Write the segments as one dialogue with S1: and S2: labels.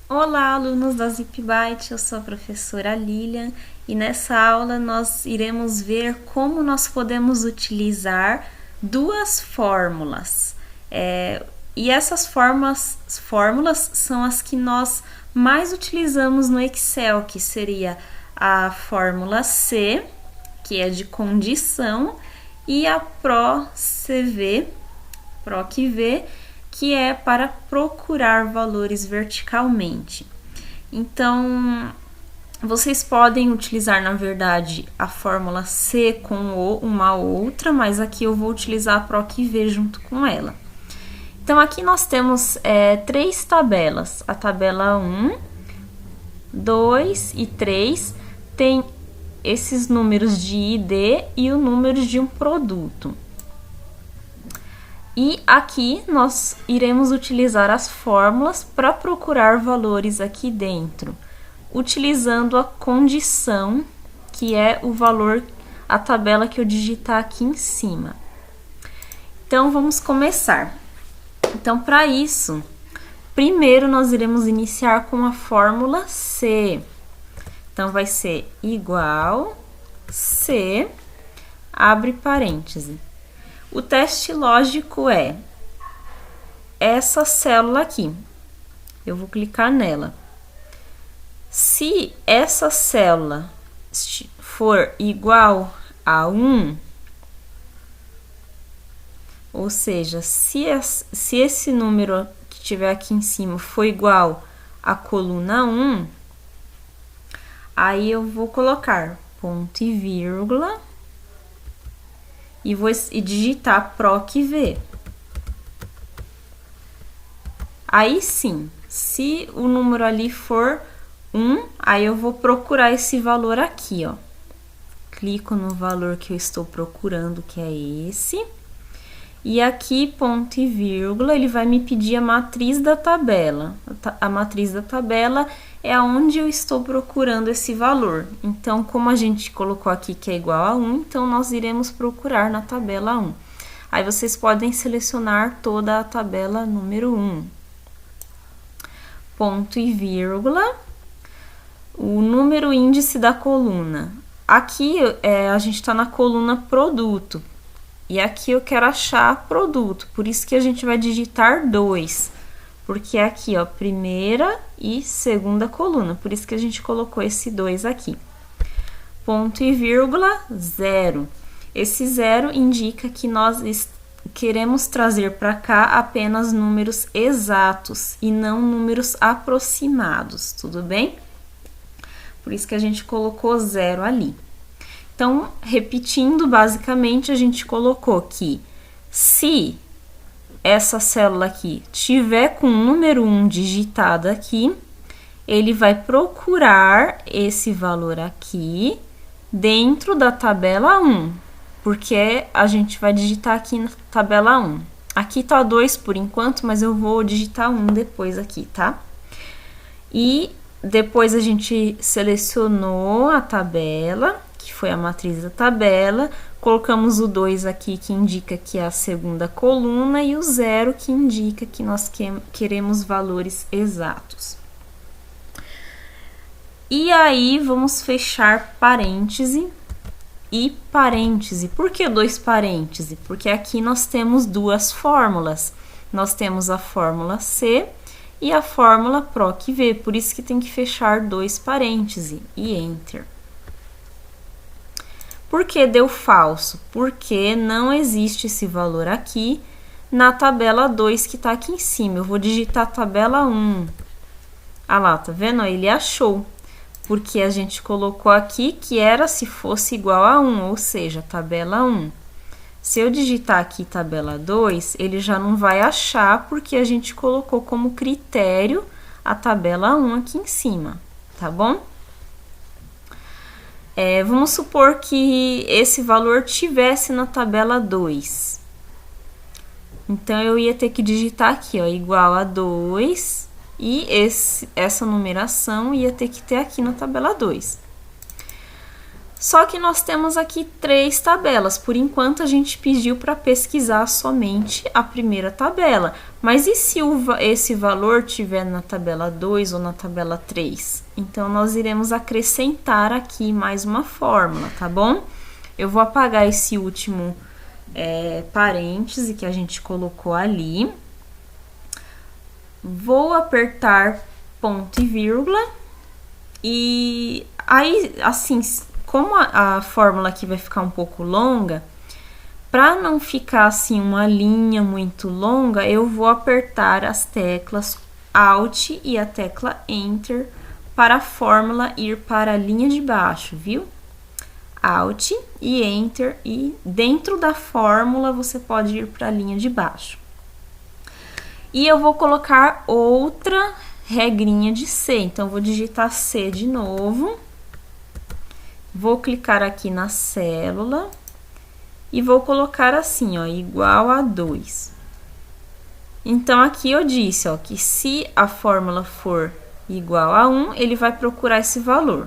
S1: Olá, alunos da ZipByte, eu sou a professora Lilian e nessa aula nós iremos ver como nós podemos utilizar duas fórmulas. E essas fórmulas são as que nós mais utilizamos no Excel, que seria a fórmula C, que é de condição, e a PROC-V, que é para procurar valores verticalmente. Então, vocês podem utilizar, na verdade, a fórmula C com uma outra, mas aqui eu vou utilizar a PROC-V junto com ela. Então, aqui nós temos três tabelas. A tabela 1, 2 e 3 tem esses números de ID e o número de um produto. E aqui nós iremos utilizar as fórmulas para procurar valores aqui dentro, utilizando a condição, que é o valor, a tabela que eu digitar aqui em cima. Então, vamos começar. Então, para isso, primeiro nós iremos iniciar com a fórmula C. Então, vai ser igual C, abre parêntese. O teste lógico é essa célula aqui. Eu vou clicar nela. Se essa célula for igual a 1, ou seja, se esse número que tiver aqui em cima for igual à coluna 1, aí eu vou colocar ponto e vírgula e vou digitar PROC-V. Aí sim, se o número ali for 1, aí eu vou procurar esse valor aqui, ó. Clico no valor que eu estou procurando, que é esse. E aqui, ponto e vírgula, ele vai me pedir a matriz da tabela. A matriz da tabela é onde eu estou procurando esse valor. Então, como a gente colocou aqui que é igual a 1, então nós iremos procurar na tabela 1. Aí vocês podem selecionar toda a tabela número 1. Ponto e vírgula, o número índice da coluna. Aqui a gente está na coluna produto. E aqui eu quero achar produto, por isso que a gente vai digitar 2. Porque é aqui, ó, primeira e segunda coluna, por isso que a gente colocou esse 2 aqui. Ponto e vírgula, 0. Esse 0 indica que nós queremos trazer para cá apenas números exatos e não números aproximados, tudo bem? Por isso que a gente colocou 0 ali. Então, repetindo, basicamente, a gente colocou que se essa célula aqui tiver com o número 1 digitado aqui, ele vai procurar esse valor aqui dentro da tabela 1, porque a gente vai digitar aqui na tabela 1. Aqui tá 2 por enquanto, mas eu vou digitar 1 depois aqui, tá? E depois a gente selecionou a tabela, que foi a matriz da tabela, colocamos o 2 aqui, que indica que é a segunda coluna, e o 0, que indica que nós queremos valores exatos. E aí, vamos fechar parêntese e parêntese. Por que 2 parênteses? Porque aqui nós temos duas fórmulas. Nós temos a fórmula C e a fórmula PROC-V, por isso que tem que fechar 2 parênteses e Enter. Por que deu falso? Porque não existe esse valor aqui na tabela 2 que está aqui em cima. Eu vou digitar a tabela 1. Ah lá, tá vendo? Ele achou. Porque a gente colocou aqui que era se fosse igual a 1, ou seja, tabela 1. Se eu digitar aqui tabela 2, ele já não vai achar porque a gente colocou como critério a tabela 1 aqui em cima, tá bom? Vamos supor que esse valor tivesse na tabela 2. Então, eu ia ter que digitar aqui, ó, igual a 2, e essa numeração ia ter que ter aqui na tabela 2. Só que nós temos aqui 3 tabelas. Por enquanto, a gente pediu para pesquisar somente a primeira tabela. Mas e se esse valor estiver na tabela 2 ou na tabela 3? Então, nós iremos acrescentar aqui mais uma fórmula, tá bom? Eu vou apagar esse último parêntese que a gente colocou ali. Vou apertar ponto e vírgula. E aí, assim, como a fórmula aqui vai ficar um pouco longa, para não ficar assim uma linha muito longa, eu vou apertar as teclas Alt e a tecla Enter para a fórmula ir para a linha de baixo, viu? Alt e Enter, e dentro da fórmula você pode ir para a linha de baixo. E eu vou colocar outra regrinha de C, então vou digitar C de novo. Vou clicar aqui na célula e vou colocar assim, ó, igual a 2. Então, aqui eu disse, ó, que se a fórmula for igual a 1, ele vai procurar esse valor.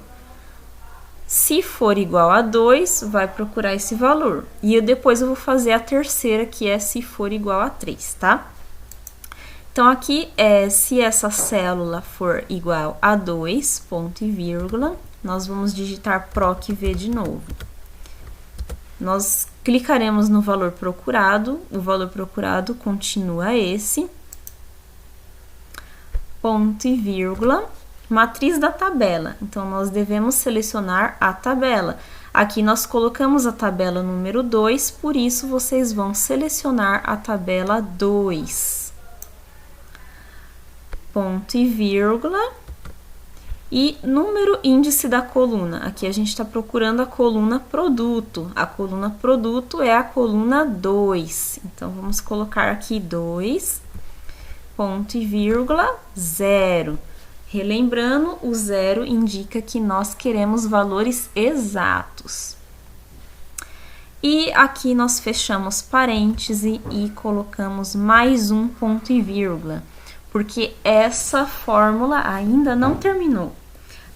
S1: Se for igual a 2, vai procurar esse valor. E depois eu vou fazer a terceira, que é se for igual a 3, tá? Então, aqui, se essa célula for igual a 2, ponto e vírgula, nós vamos digitar PROC V de novo. Nós clicaremos no valor procurado, o valor procurado continua esse, ponto e vírgula, matriz da tabela. Então, nós devemos selecionar a tabela. Aqui nós colocamos a tabela número 2, por isso vocês vão selecionar a tabela 2. Ponto e vírgula. E número índice da coluna. Aqui a gente está procurando a coluna produto. A coluna produto é a coluna 2. Então, vamos colocar aqui 2, ponto e vírgula, 0. Relembrando, o 0 indica que nós queremos valores exatos. E aqui nós fechamos parêntese e colocamos mais um ponto e vírgula, porque essa fórmula ainda não terminou.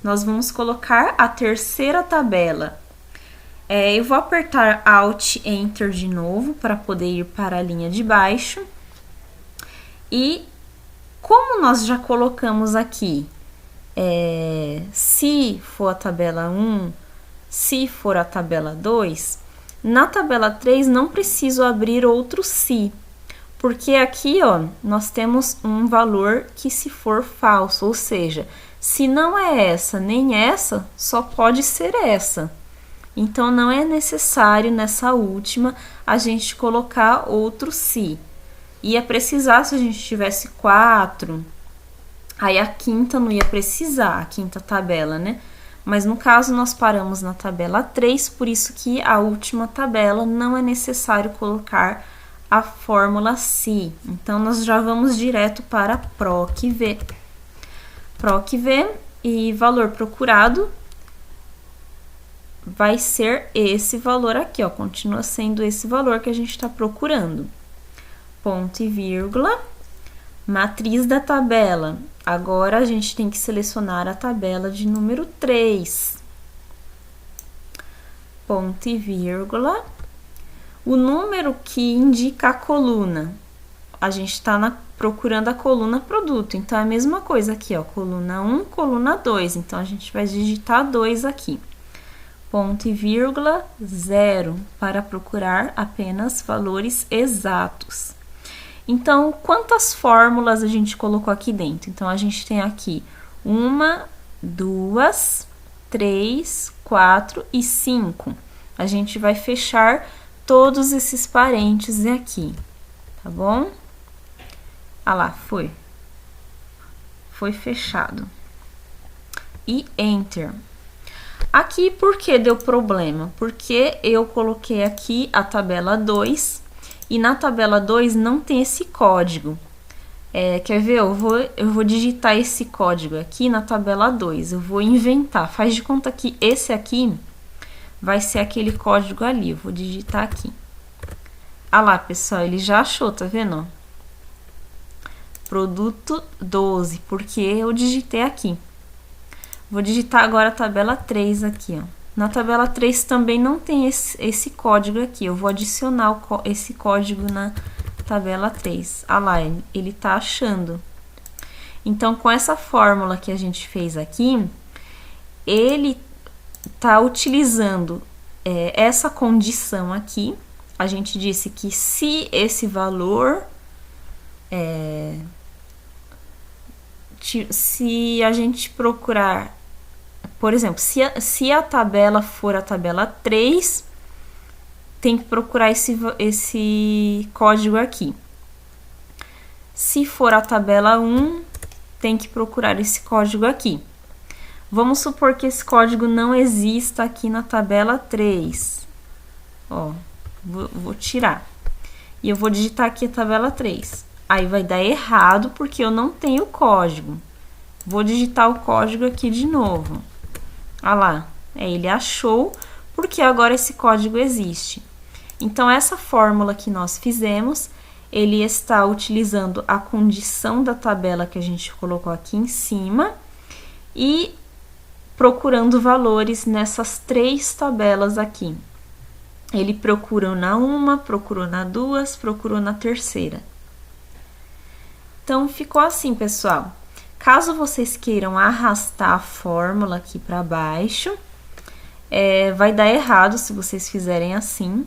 S1: Nós vamos colocar a terceira tabela. Eu vou apertar Alt Enter de novo para poder ir para a linha de baixo. E como nós já colocamos aqui, se for a tabela 1, se for a tabela 2, na tabela 3 não preciso abrir outro se. Porque aqui, ó, nós temos um valor que se for falso, ou seja, se não é essa nem essa, só pode ser essa. Então, não é necessário nessa última a gente colocar outro se. Ia precisar se a gente tivesse 4, aí a quinta não ia precisar, a quinta tabela, né? Mas no caso nós paramos na tabela 3, por isso que a última tabela não é necessário colocar a fórmula se. Então, nós já vamos direto para PROC V. PROC V e valor procurado vai ser esse valor aqui, ó. Continua sendo esse valor que a gente está procurando. Ponto e vírgula. Matriz da tabela. Agora, a gente tem que selecionar a tabela de número 3. Ponto e vírgula. O número que indica a coluna, a gente está procurando a coluna produto, então é a mesma coisa aqui, ó, coluna 1, coluna 2, então a gente vai digitar 2 aqui. Ponto e vírgula, 0, para procurar apenas valores exatos. Então, quantas fórmulas a gente colocou aqui dentro? Então, a gente tem aqui 1, 2, 3, 4 e 5. A gente vai fechar todos esses parênteses aqui, tá bom? Ah lá, foi fechado. E Enter. Aqui, por que deu problema? Porque eu coloquei aqui a tabela 2, e na tabela 2 não tem esse código. Quer ver? Eu vou digitar esse código aqui na tabela 2, eu vou inventar. Faz de conta que esse aqui vai ser aquele código ali, eu vou digitar aqui. Ah lá, pessoal, ele já achou, tá vendo? Produto 12, porque eu digitei aqui. Vou digitar agora a tabela 3 aqui, ó. Na tabela 3 também não tem esse código aqui. Eu vou adicionar esse código na tabela 3. Ah lá, ele tá achando. Então, com essa fórmula que a gente fez aqui, ele tá utilizando essa condição aqui. A gente disse que se esse valor... se a gente procurar... Por exemplo, se a tabela for a tabela 3, tem que procurar esse código aqui. Se for a tabela 1, tem que procurar esse código aqui. Vamos supor que esse código não exista aqui na tabela 3. Ó, vou tirar. E eu vou digitar aqui a tabela 3. Aí vai dar errado porque eu não tenho código. Vou digitar o código aqui de novo. Olha lá, ele achou, porque agora esse código existe. Então, essa fórmula que nós fizemos, ele está utilizando a condição da tabela que a gente colocou aqui em cima e procurando valores nessas 3 tabelas aqui. Ele procurou na 1, procurou na 2, procurou na 3ª. Então, ficou assim, pessoal. Caso vocês queiram arrastar a fórmula aqui para baixo, vai dar errado se vocês fizerem assim,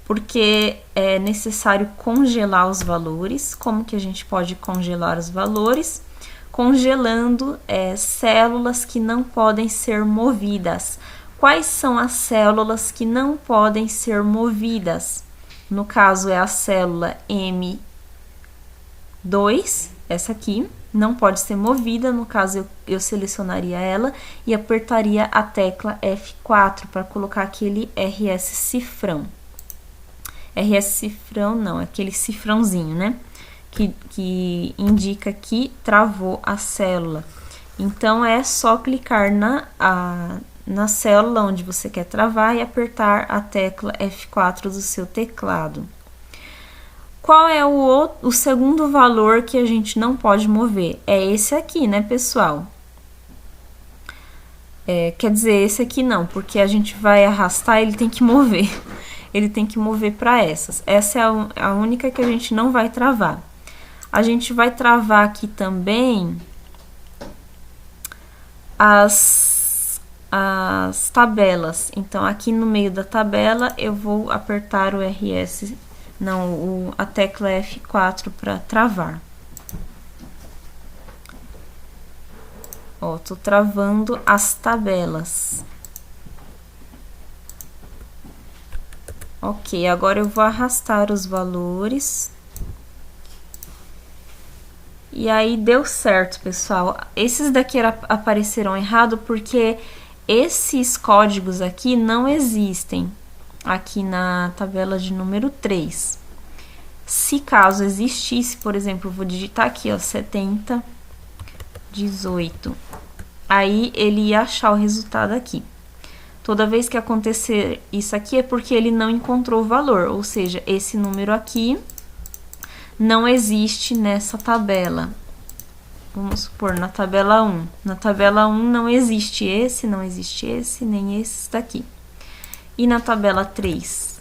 S1: porque é necessário congelar os valores. Como que a gente pode congelar os valores? Congelando células que não podem ser movidas. Quais são as células que não podem ser movidas? No caso, é a célula M2, essa aqui. Não pode ser movida, no caso eu selecionaria ela e apertaria a tecla F4 para colocar aquele RS cifrão. RS cifrão não, aquele cifrãozinho, né? Que indica que travou a célula. Então, é só clicar na célula onde você quer travar e apertar a tecla F4 do seu teclado. Qual é o segundo valor que a gente não pode mover? É esse aqui, né, pessoal? Quer dizer, esse aqui não, porque a gente vai arrastar, ele tem que mover. Ele tem que mover para essas. Essa é a única que a gente não vai travar. A gente vai travar aqui também as tabelas. Então, aqui no meio da tabela, eu vou apertar o RS... Não, a tecla F4 para travar. Ó, tô travando as tabelas. Ok, agora eu vou arrastar os valores. E aí deu certo, pessoal. Esses daqui apareceram errado porque esses códigos aqui não existem aqui na tabela de número 3. Se caso existisse, por exemplo, eu vou digitar aqui, ó, 70, 18. Aí, ele ia achar o resultado aqui. Toda vez que acontecer isso aqui, é porque ele não encontrou o valor, ou seja, esse número aqui não existe nessa tabela. Vamos supor, na tabela 1. Na tabela 1 não existe esse, nem esse daqui. E na tabela 3,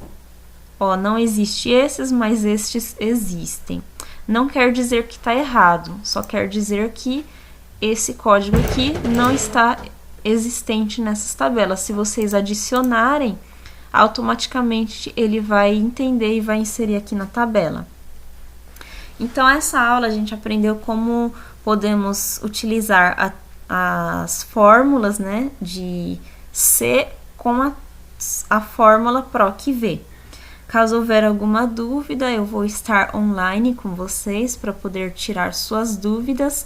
S1: ó, não existe esses, mas estes existem. Não quer dizer que está errado, só quer dizer que esse código aqui não está existente nessas tabelas. Se vocês adicionarem, automaticamente ele vai entender e vai inserir aqui na tabela. Então, essa aula a gente aprendeu como podemos utilizar as fórmulas, né, de C com a fórmula PROC-V. Caso houver alguma dúvida, eu vou estar online com vocês para poder tirar suas dúvidas.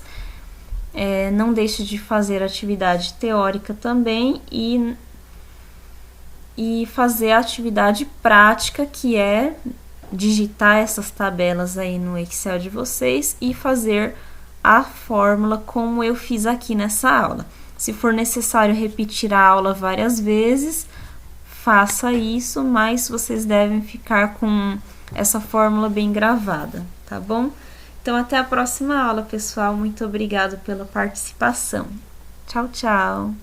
S1: Não deixe de fazer atividade teórica também e fazer a atividade prática, que é digitar essas tabelas aí no Excel de vocês e fazer a fórmula como eu fiz aqui nessa aula. Se for necessário repetir a aula várias vezes, faça isso, mas vocês devem ficar com essa fórmula bem gravada, tá bom? Então, até a próxima aula, pessoal. Muito obrigada pela participação. Tchau, tchau!